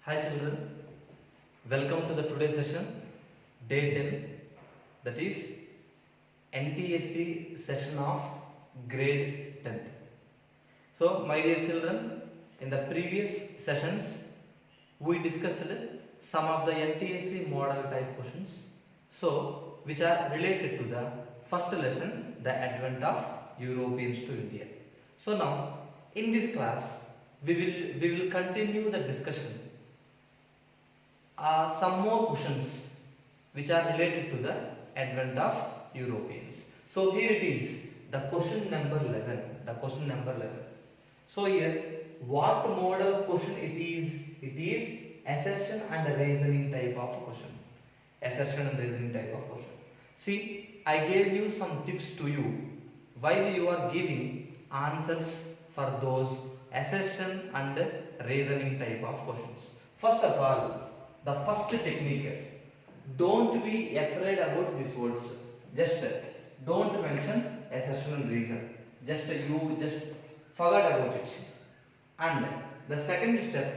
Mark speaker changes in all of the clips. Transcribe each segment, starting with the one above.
Speaker 1: Hi children, welcome to the today's session, day 10, that is NTSE session of grade 10th. So my dear children, in the previous sessions we discussed some of the NTSE model type questions, so which are related to the first lesson, the advent of Europeans to India. So now in this class we will continue the discussion some more questions which are related to the advent of Europeans. So here it is, the question number 11. The question number 11. So here, what model question it is? It is assertion and reasoning type of question. Assertion and reasoning type of question. See, I gave you some tips to you while you are giving answers for those assertion and reasoning type of questions. First of all, the first technique, don't be afraid about these words. Just don't mention assertion and reason. You just forget about it. And the second step,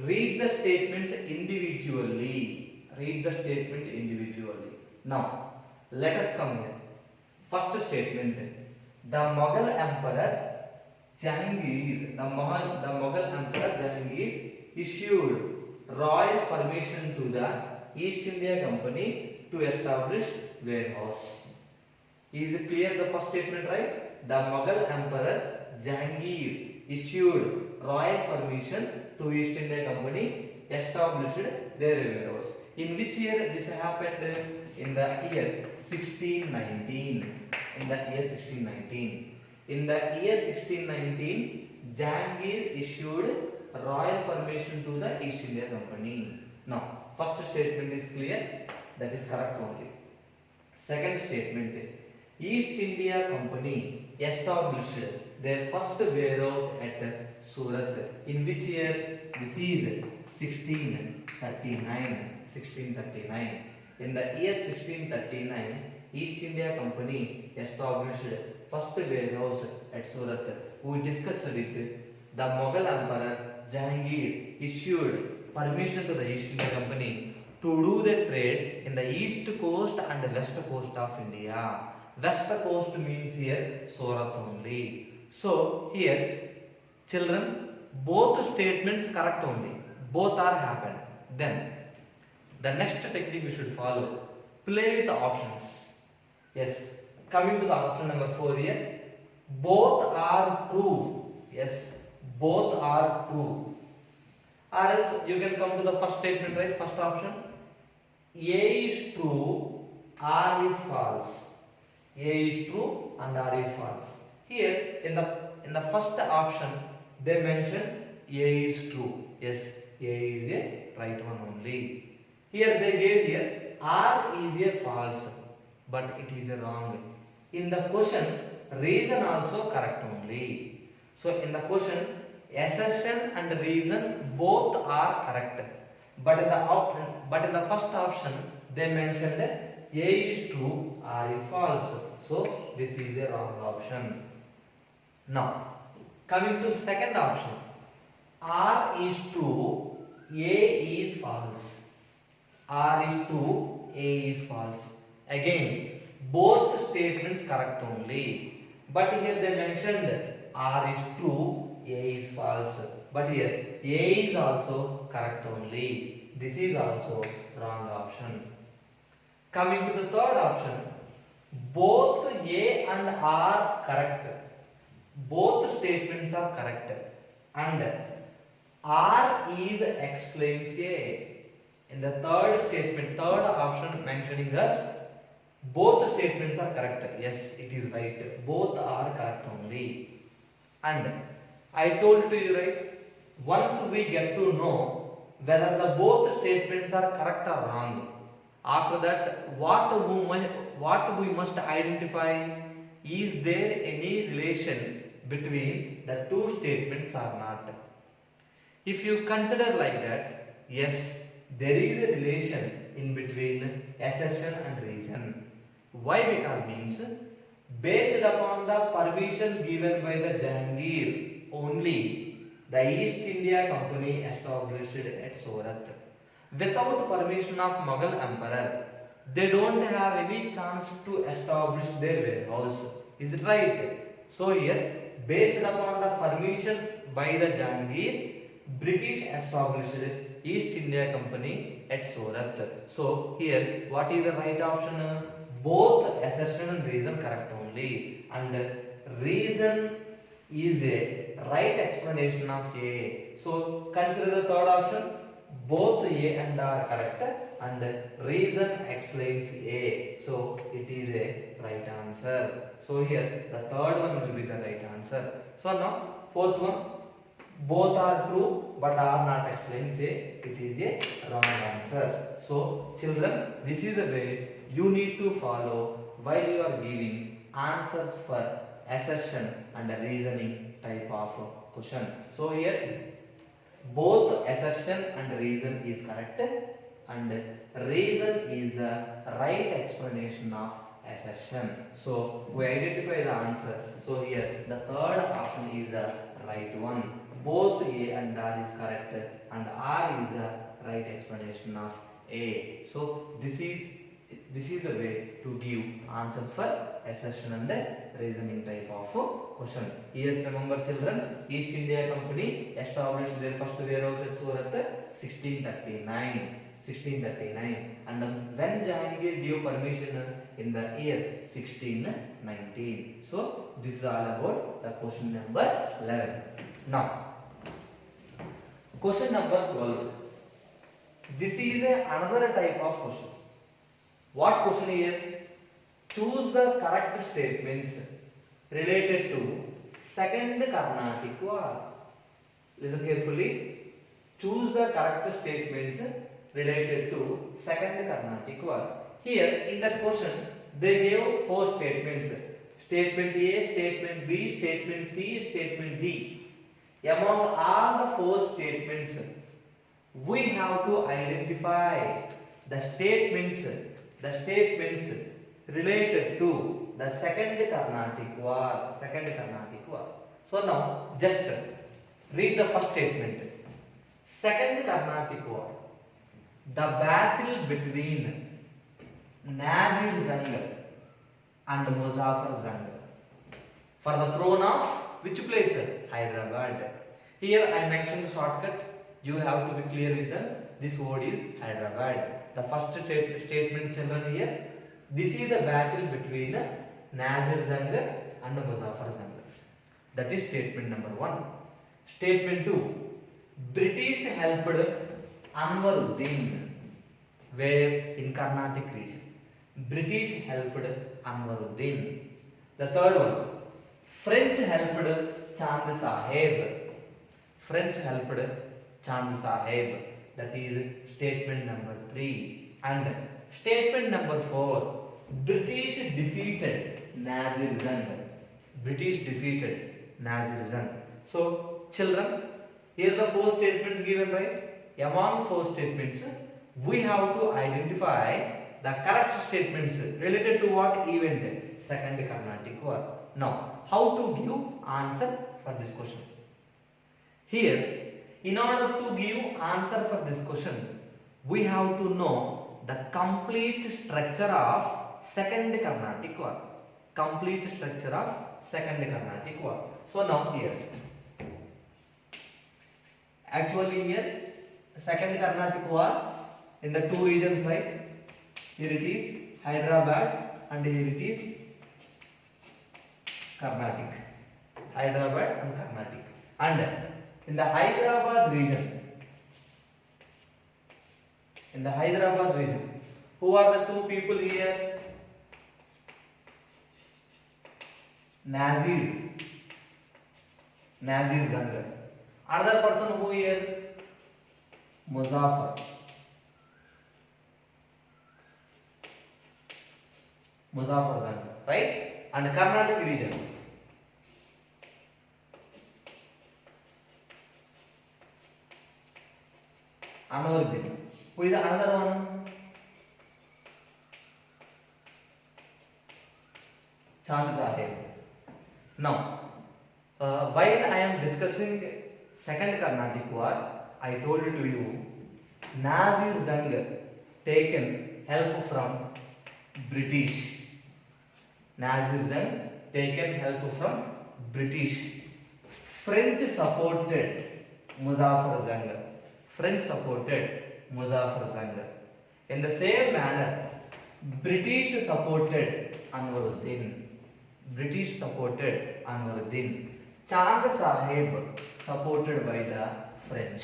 Speaker 1: read the statements individually. Read the statement individually. Now, let us come here. First statement, the Mughal Emperor Jahangir, the Mughal Emperor Jahangir issued royal permission to the East India Company to establish warehouse. Is it clear the first statement, right? The Mughal Emperor Jahangir issued royal permission to East India Company established their warehouse. In which year this happened? In the year 1619. In the year 1619. In the year 1619, Jahangir issued royal permission to the East India Company. Now, first statement is clear, that is correct only. Second statement, East India Company established their first warehouse at Surat. In which year? This is 1639. 1639. In the year 1639, East India Company established first warehouse at Surat. We discussed it. The Mughal Emperor Jahangir issued permission to the East India Company to do the trade in the east coast and west coast of India. West coast means here Surat only. So here, children, both statements correct only. Both are happened. Then the next technique we should follow. Play with the options. Yes. Coming to the option number 4 here. Both are true. Yes. Both are true. Or else you can come to the first statement, right? First option. A is true, R is false. A is true and R is false. Here in the first option they mention A is true. Yes, A is a right one only. Here they gave here R is a false, but it is a wrong. In the question, reason also correct only. So in the question, assertion and reason both are correct, but in the first option they mentioned A is true, R is false. So this is a wrong option. Now coming to second option, R is true, A is false. R is true, A is false. Again, both statements correct only, but here they mentioned R is true, A is false, but here A is also correct only. This is also wrong option. Coming to the third option, both A and R correct. Both statements are correct, and R is explains A. In the third statement, third option mentioning us, both statements are correct. Yes, it is right. Both are correct only. And I told to you, right, once we get to know whether the both statements are correct or wrong, after that what we must identify, is there any relation between the two statements or not. If you consider like that, yes, there is a relation in between assertion and reason. Why? Because means based upon the permission given by the Jahangir only, the East India Company established at Surat. Without permission of Mughal Emperor, they don't have any chance to establish their warehouse. Is it right? So here, based upon the permission by the Jahangir, British established East India Company at Surat. So here, what is the right option? Both assertion and reason correct only, and reason is a right explanation of A. So consider the third option. Both A and R are correct, and reason explains A. So it is a right answer. So here the third one will be the right answer. So now fourth one, both are true but are not explains A. It is a wrong answer. So children, this is the way you need to follow while you are giving answers for assertion and reasoning type of question. So here both assertion and reason is correct, and reason is the right explanation of assertion. So we identify the answer. So here the third option is the right one. Both A and R is correct, and R is the right explanation of A. So this is the way to give answers for assertion and reasoning type of question. Yes, remember children, East India Company established their first warehouse at Surat 1639, and when Jahangir gave permission in the year 1619. So this is all about the question number 11. Now question number 12. This is another type of question. What question here? Choose the correct statements related to Second Carnatic War. Listen carefully. Choose the correct statements related to Second Carnatic War. Here in that question, they gave four statements. Statement A, statement B, statement C, statement D. Among all the four statements, we have to identify the statements related to the Second Carnatic War. So now just read the first statement. Second Carnatic War, the battle between Nazir Jang and Muzaffar Jang for the throne of which place? Hyderabad. Here I mentioned shortcut. You have to be clear with them. This word is Hyderabad. The first statement children here. This is the battle between Nazir Jang and Muzaffar Jang. That is statement number 1. Statement 2. British helped Anwaruddin. Where? In Carnatic region. British helped Anwaruddin. The third one. French helped Chand Sahib. That is statement number 3. And statement number 4. British defeated Nazir Jang. So children, here the four statements given, right? Among four statements, we have to identify the correct statements related to what event? Second Carnatic War. Now, how to give answer for this question? Here, in order to give answer for this question, we have to know the complete structure of Second Carnatic War. So now here, actually here, Second Carnatic War in the two regions, right? Here it is Hyderabad and here it is Carnatic. And in the Hyderabad region, who are the two people here? Nazir Jang. Another person who here? Muzaffar Jang, right? And Carnatic region. Anwaruddin. Who is the another one? Chand Sahib. Now, while I am discussing Second Carnatic War, I told to you, Nazir Zang taken help from British. Nazir Zang taken help from British. French supported Muzaffar Jang. French supported Muzaffar Jang. In the same manner, British supported Anwaruddin. British supported Anwaruddin. Chand Sahib supported by the French.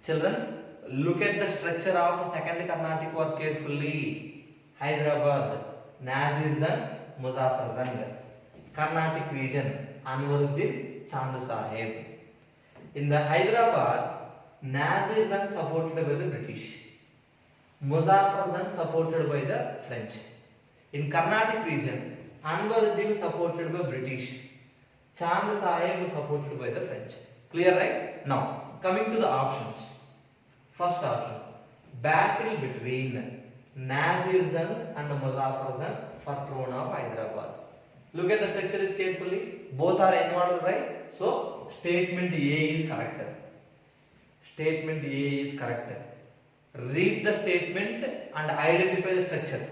Speaker 1: Children, look at the structure of Second Carnatic War carefully. Hyderabad, Nazir Jang, Muzaffar Jang. Carnatic region, Anwaruddin, Chand Sahib. In the Hyderabad, Nazir Jang supported by the British. Muzaffar Jang supported by the French. In Carnatic region, Anwaruddin supported by British. Chand Sahib supported by the French. Clear, right? Now, coming to the options. First option, battle between Nazir Jang and Muzaffar Jang for throne of Hyderabad. Look at the structure carefully. Both are involved, right? So, statement A is correct. Statement A is correct. Read the statement and identify the structure.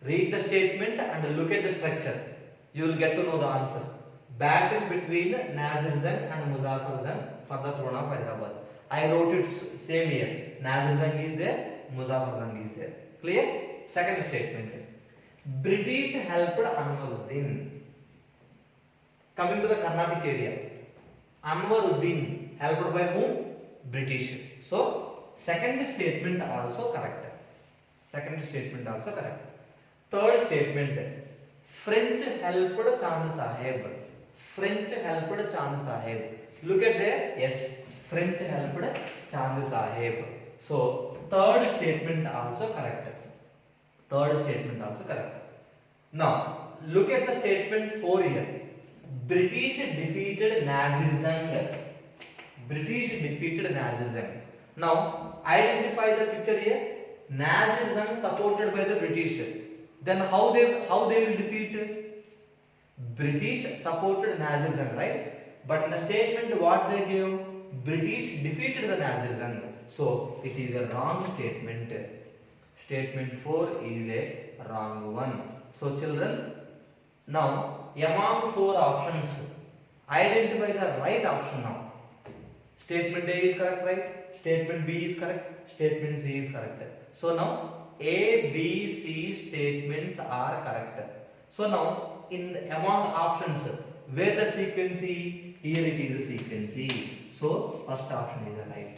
Speaker 1: Read the statement and look at the structure. You will get to know the answer. Battle between Nazir Jang and Muzaffar Jang for the throne of Hyderabad. I wrote it same here. Nazir Jang is there, Muzaffar Jang is there. Clear? Second statement. British helped Anwaruddin. Coming to the Carnatic area. Anwaruddin helped by whom? British. So, second statement also correct. Second statement also correct. Third statement. French helped Chand Sahib. French helped Chand Sahib. Look at there. Yes. French helped Chand Sahib. So, third statement also correct. Third statement also correct. Now, look at the statement 4 here. British defeated Nazir Jang. British defeated Nazir Jang. Now, identify the picture here. Nazir Jang supported by the British. Then how they will defeat? British supported Nazir Jang, right? But in the statement what they gave? British defeated the Nazir Jang. So, it is a wrong statement. Statement 4 is a wrong one. So, children, now among 4 options, identify the right option now. Statement A is correct, right? Statement B is correct. Statement C is correct. So, now A, B, C statements are correct. So, now in among options, where the sequence E? Here it is the sequence E. So, first option is the right.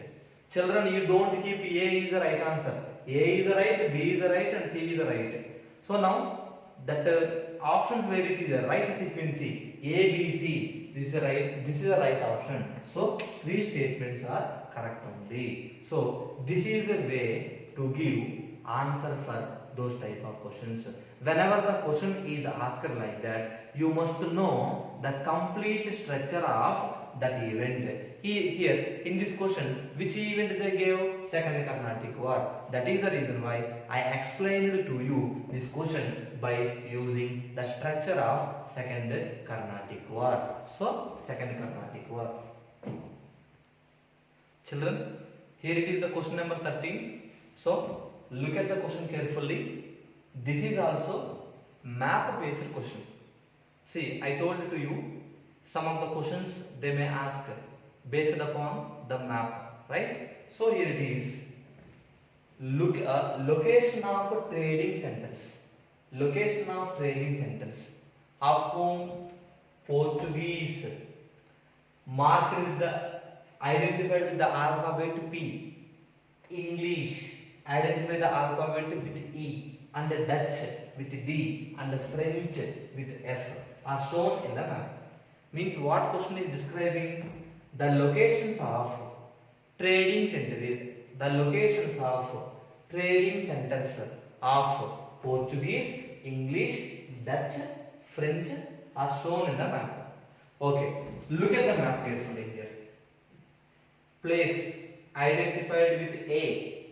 Speaker 1: Children, you don't keep A is the right answer. A is the right, B is the right, and C is the right. So now that options where it is the right sequence A, B, C, this is the right. This is the right option. So 3 statements are correct only. So this is the way to give answer for those type of questions. Whenever the question is asked like that, you must know the complete structure of that event. Here in this question, which event they gave? Second Carnatic War. That is the reason why I explained to you this question by using the structure of Second Carnatic War. So, Second Carnatic War. Children, here it is the question number 13. So, look at the question carefully. This is also map based question. See, I told to you some of the questions they may ask based upon the map, right? So here it is. Look, location of trading centers. Location of trading centers. Of whom? Portuguese. Marked with the, identified with the alphabet P. English. Identify the alphabet with E. And Dutch with D. And French with F are shown in the map. Means what question is describing? The locations of trading centers. The locations of trading centers of Portuguese, English, Dutch, French are shown in the map. Okay, look at the map carefully here. Place identified with A,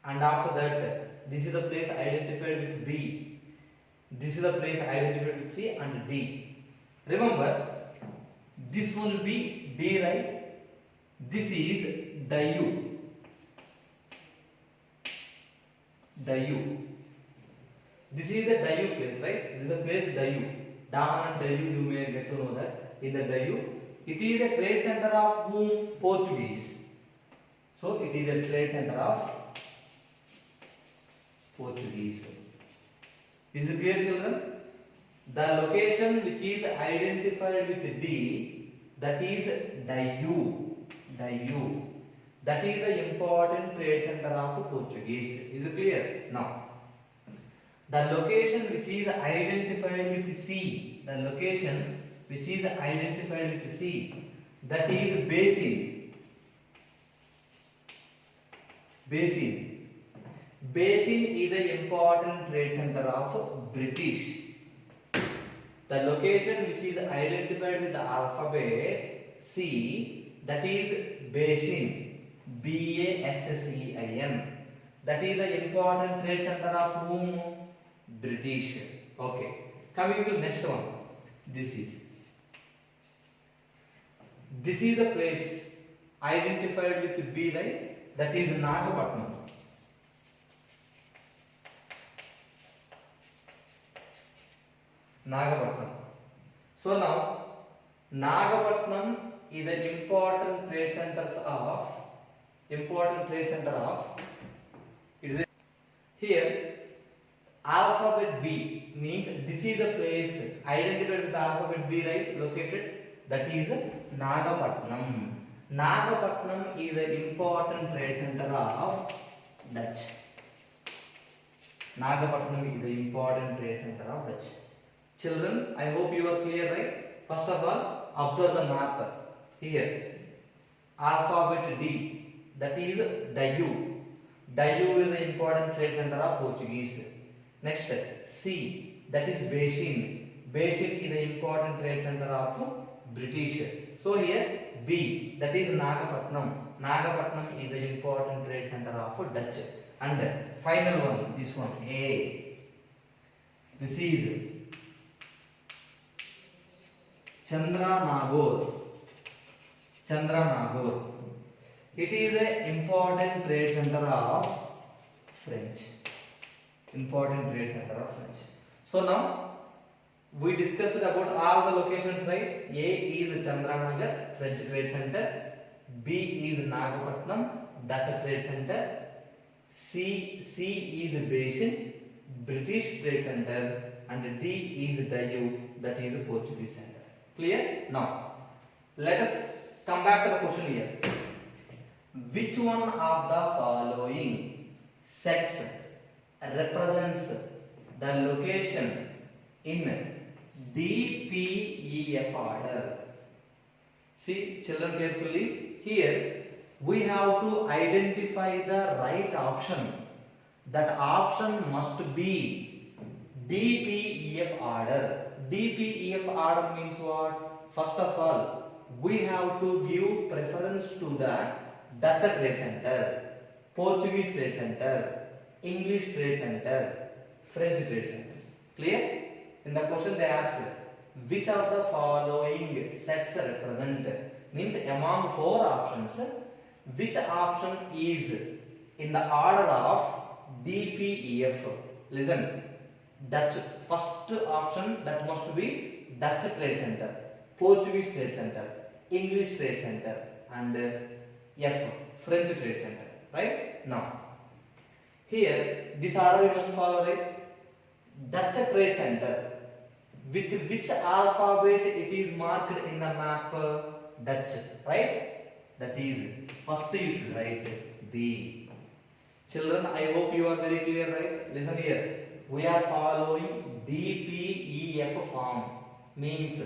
Speaker 1: and after that, this is the place identified with B. This is the place identified with C and D. Remember, this will be D, right? This is Dayu. Dayu. This is the Dayu place, right? This is a place Dayu. Daman and Dayu, you may get to know that. In the Dayu, it is a trade center of whom? Portuguese. So it is a trade center of Portuguese. Is it clear, children? The location which is identified with D, that is Dayu. Dayu. That is the important trade center of Portuguese. Is it clear? Now, the location which is identified with C, the location which is identified with C, that is basin. Basin. Basin is the important trade center of British. The location which is identified with the alphabet C, that is basin. Bassein. That is the important trade center of whom? British. Okay. Coming to next one. This is the place identified with B, right? That is Nagapatnam. Nagapatnam. So now, Nagapatnam is an important trade center of. It is here. Alphabet B means this is the place identified with the alphabet B, right? Located. That is Nagapatnam. Nagapatnam is an important trade center of Dutch. Nagapatnam is an important trade center of Dutch. Children, I hope you are clear, right? First of all, observe the map. Here, alphabet D, that is Dayu. Dayu is the important trade center of Portuguese. Next, C, that is Basin. Basin is the important trade center of British. So here, B, that is Nagapatnam. Nagapatnam is the important trade center of Dutch. And final one, this one, A. This is Chandranagore. It is an important trade center of French. So now we discussed about all the locations, right? A is Chandranagar, French trade center. B is Nagapatnam, Dutch trade center. C is Basin, British trade center, and D is Dayu, that is Portuguese center. Clear? Now, let us come back to the question here. Which one of the following sets represents the location in DPEF order? See, children, carefully. Here, we have to identify the right option. That option must be DPEF order. DPEF order means what? First of all, we have to give preference to the Dutch trade center, Portuguese trade center, English trade center, French trade center. Clear? In the question they asked, which of the following sets represent? Means among four options, which option is in the order of DPEF? Listen, Dutch, first option, that must be Dutch trade center, Portuguese trade center, English trade center, and F, French trade center. Right? Now, here this order we must follow, right? Dutch trade center. With which alphabet it is marked in the map? Dutch, right? That is, first you should write B. Children, I hope you are very clear, right? Listen here. We are following DPEF form. Means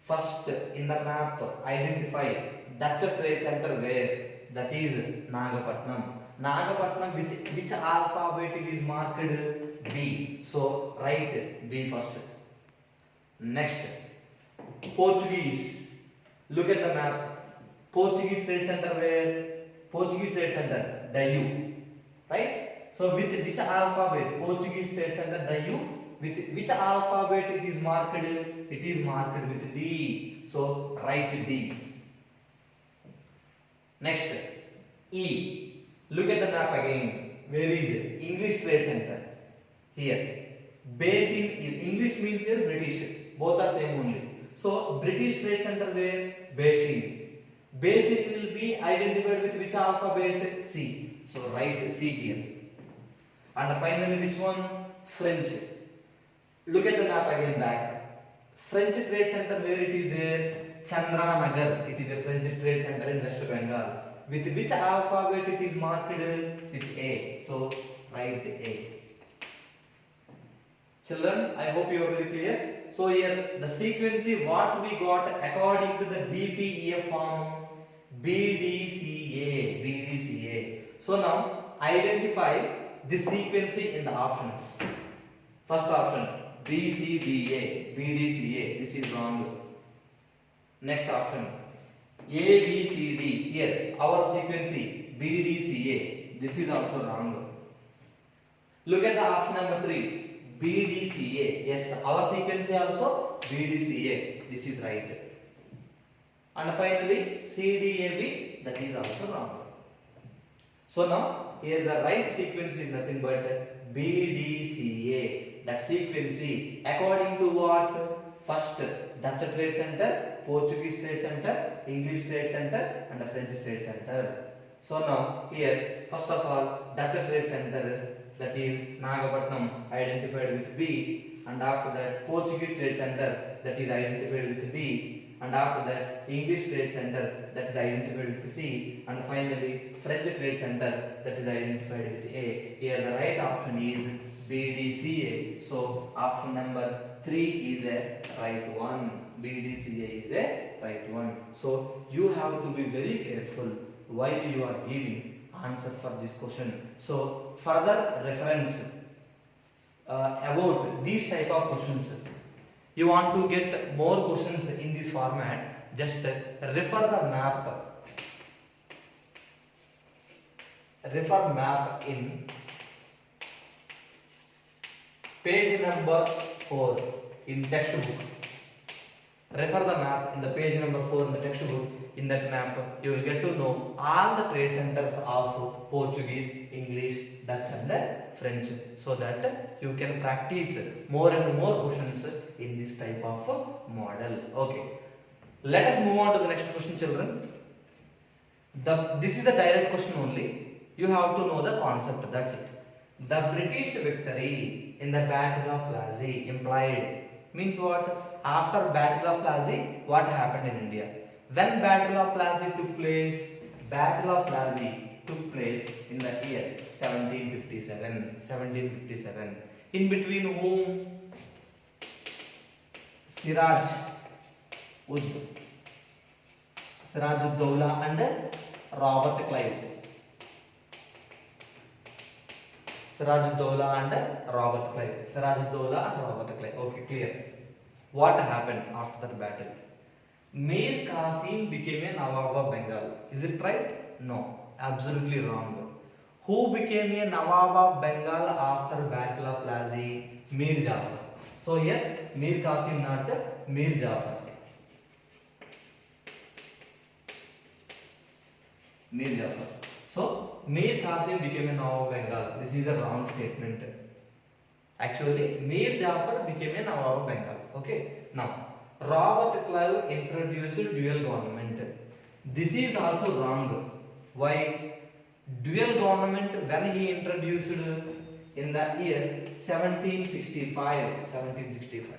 Speaker 1: first in the map identify Dutch trade center where? That is Nagapatnam. Nagapatnam with which alphabet it is marked? B. So write B first. Next, Portuguese. Look at the map. Portuguese trade center where? Portuguese trade center Dayu. Right? So with which alphabet? Portuguese trade center Dayu. With which alphabet it is marked? It is marked with D. So write D. Next, E. Look at the map again. Where is it? English Trade Center? Here. Base in English means here British. Both are same only. So British Trade Center where? Beijing. Beijing will be identified with which alphabet? C. So write C here. And finally which one? French. Look at the map again back. French Trade Center where it is there? Chandranagar. It is a French Trade Center in West Bengal. With which alphabet it is marked? With A. So write A. Children, I hope you are very clear. So here the sequence is what we got according to the DPEF form BDCA. BDCA. So now identify the sequence in the options. First option BCDA, BDCA. This is wrong. Next option ABCD. Here our sequence BDCA. This is also wrong. Look at the option number 3. BDCA. Yes, our sequence also BDCA. This is right. And finally CDAB. That is also wrong. So now here the right sequence is nothing but BDCA. That sequence according to what? First Dutch Trade Center, Portuguese Trade Center, English Trade Center and French Trade Center. So now here first of all Dutch Trade Center, that is Nagapatnam, identified with B, and after that Portuguese Trade Center, that is identified with D, and after that English Trade Center, that is identified with C, and finally French Trade Center, that is identified with A. Here the right option is BDCA. So option number 3 is the right one. BDCA is the right one. So you have to be very careful while you are giving answers for this question. So further reference about these type of questions, you want to get more questions in this format, just refer the map. Refer map in page number 4 in textbook. Refer the map in the page number 4 in the textbook. In that map, you will get to know all the trade centers of Portuguese, English, Dutch and French, so that you can practice more and more questions in this type of model. Okay. Let us move on to the next question, children. This is a direct question only. You have to know the concept. That's it. The British victory in the Battle of Plassey implied means what? After Battle of Plassey, what happened in India? When Battle of Plassey took place? Battle of Plassey took place in the year 1757. 1757. In between whom? Siraj Siraj-ud-Dowlah and Robert Clive. Siraj-ud-Dowlah and Robert Clive. Siraj-ud-Dowlah and Robert Clive. Okay, clear. What happened after that battle? Mir Qasim became a Nawab of Bengal. Is it right? No, absolutely wrong. Who became a Nawab of Bengal after Battle of Plassey? Mir Jafar. So here Mir Qasim, not Mir Jafar. Mir Jafar. So Mir Qasim became a Nawab of Bengal. This is a wrong statement. Actually, Mir Jafar became a Nawab of Bengal. Okay. Now, Robert Clive introduced dual government. This is also wrong. Why? Dual government, when he introduced in the year 1765. 1765.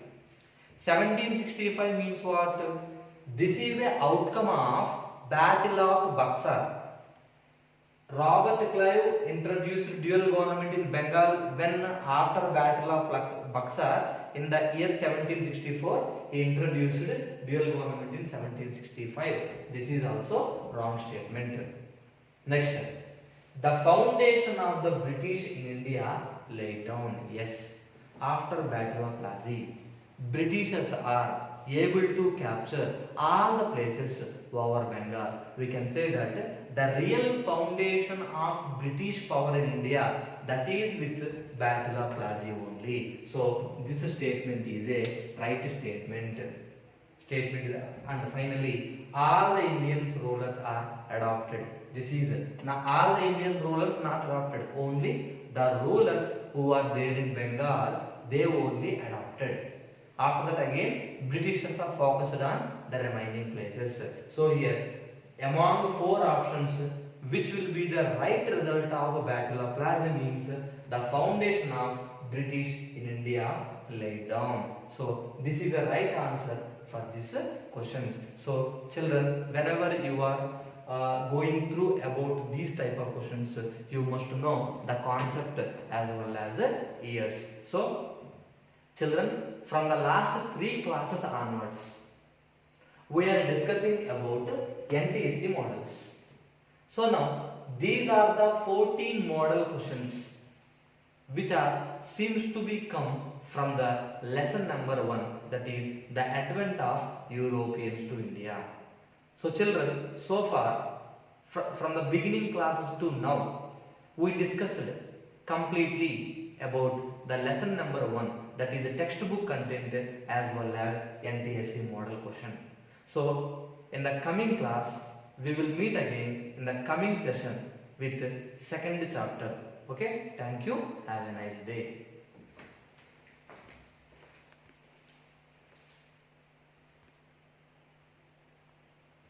Speaker 1: 1765 means what? This is the outcome of Battle of Buxar. Robert Clive introduced dual government in Bengal when after Battle of Buxar in the year 1764 he introduced dual government in 1765. This is also wrong statement. Next, the foundation of the British in India laid down. Yes, after Battle of Plassey, Britishers are able to capture all the places over Bengal. We can say that the real foundation of British power in India, that is with Battle of Plassey only. So this statement is a right statement. statement. And finally, all the Indian rulers are adopted. This is now all the Indian rulers not adopted. Only the rulers who are there in Bengal, they only adopted. After that again, Britishers are focused on the remaining places. So here, among four options, which will be the right result of Battle of Plaza means the foundation of British in India laid down. So this is the right answer for this questions. So children, whenever you are going through about these type of questions, you must know the concept as well as the years. So children, from the last 3 classes onwards, we are discussing about NTSE models. So now these are the 14 model questions which are seems to be come from the lesson number 1, that is the advent of Europeans to India. So children, so far from the beginning classes to now, we discussed completely about the lesson number 1, that is the textbook content as well as NTSE model question. So in the coming class, we will meet again in the coming session with second chapter. Okay, thank you, have a nice day.